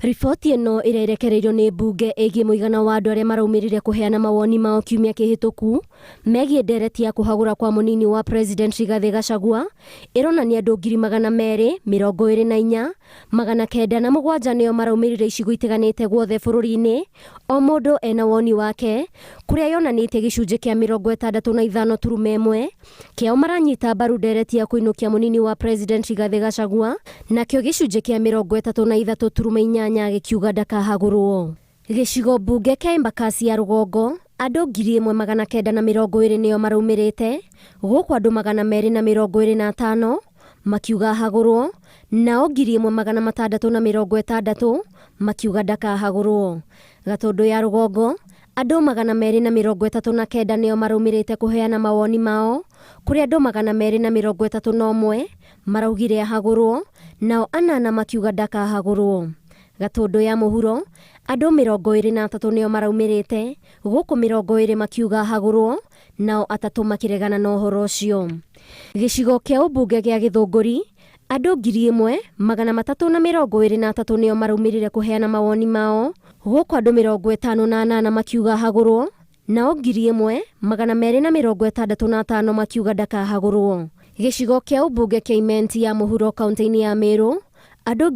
Riboti ĩno ĩrerekereirio nĩ mbunge ĩgiĩ mũigana wa andũ arĩa maraumirire kũheana mawoni mao kiumia kĩhĩtũku megiĩ ndereti ya kũhagũra kwa mũnini wa president Rigathi Gachagua ĩronania andũ 224,907 nĩo maraumirire icigo itiganĩte guothe bũrũri-inĩ, o mũndũ ena woni wake, kũrĩa yonanĩtie gĩcunjĩ kĩa 65.1 kĩao maranyita mbaru ndereti ya kũinũkia mũnini wa president Rigathi Gachagua, nakĩo gĩcunjĩ kĩa 33.8 gĩkiuga ndakahagũrwo. Gĩcigo mbunge kĩa Embakasi ya rũgongo andũ 1,920 nĩo maraumirĩte, gũkũ andũ 225 makiuga ahagũrwo, nao 1,660 makiuga ndakahagũrwo. Gatũndũ ya rũgongo andũ 239 nĩo maraumirĩte kũheana mawoni mao, kũrĩa andũ 231 maraugire ahagũrwo, nao 8 makiuga ndakahagũrwo. Gatũndũ ya mũhuro andũ 23 nĩo maraumirĩte, gũkũ 20 makiuga ahagũrwo, nao 3 makiregana na ũhoro ũcio. Gĩcigo kĩa ũmbunge gĩa Gĩthũngũri andũ 1,323 nĩo maraumirire kũheana mawoni mao, gũkũ andũ 58 makiuga ahagũrwo, nao 1,265 makiuga ndakahagũrwo. Gĩcigo kĩa ũmbunge kĩa Imenti ya mũhuro kaunti-inĩ ya Meru andũ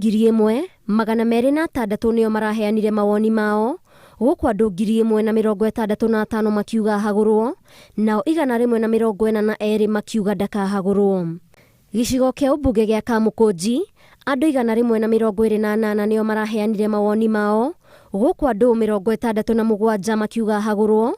1,206 nĩo maraheanire mawoni mao, gũkũ andũ 1,065 makiuga ahagũrwo, nao 142 makiuga ndakahagũrwo. Gĩcigo kĩa ũmbunge gĩa Kamũkũnji andũ 128 nĩo maraheanire mawoni mao, gũkũ andũ 67 makiuga ahagũrwo,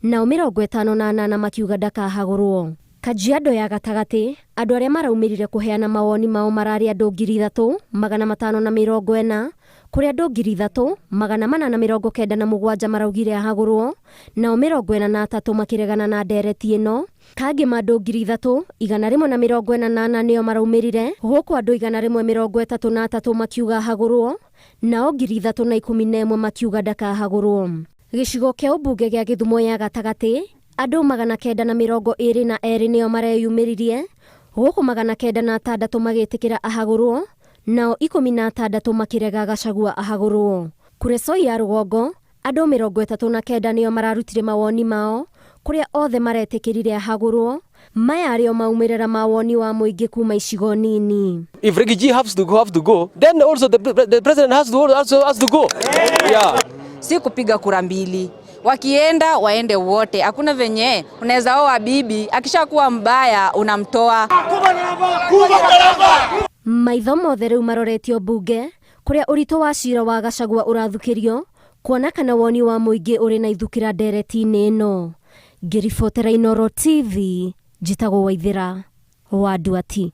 nao 58 makiuga ndakahagũrwo. Kajiado ya gatagatĩ andũ arĩa maraumirire kũheana mawoni mao mararĩ andũ 3,540, kũrĩa andũ 3,497 maraugire ahagũrwo, nao 43 makiregana na ndereti ĩno. Kangĩma andũ 3,148 nĩo maraumirire, gũkũ andũ 133 makiuga ahagũrwo, nao 311 makiuga ndakahagũrwo. Gĩcigo kĩa ũmbunge gĩa Gĩthumo ya gatagatĩ andũ 922 nĩo mareyumĩririe, gũkũ 906 magĩtĩkĩra ahagũrwo, nao 16 makirega Gachagua ahagũrwo. Kuresoi ya rũgongo andũ 39 nĩo mararutire mawoni mao, kũrĩa othe maretĩkĩrire ahagũrwo. Maya arĩo maumĩrĩra mawoni wa mũingĩ kuma icigo nini. If Rigiji have to go, then also the president has to go. Yeah. Si kupiga kura mbili. Wakienda waende wote. Hakuna venye unaweza oa bibi akishakuwa mbaya unamtoa. Maitho mothe rĩu maroretio mbunge, kũrĩa ũritũ wa cira wa Gachagua ũrathukĩrio, kuona kana woni wa mũingĩ ũrĩ na ithukĩra ndereti-inĩ ĩno. Ngĩribotera Inooro TV, njĩtagwo Waithĩra wa Nduati.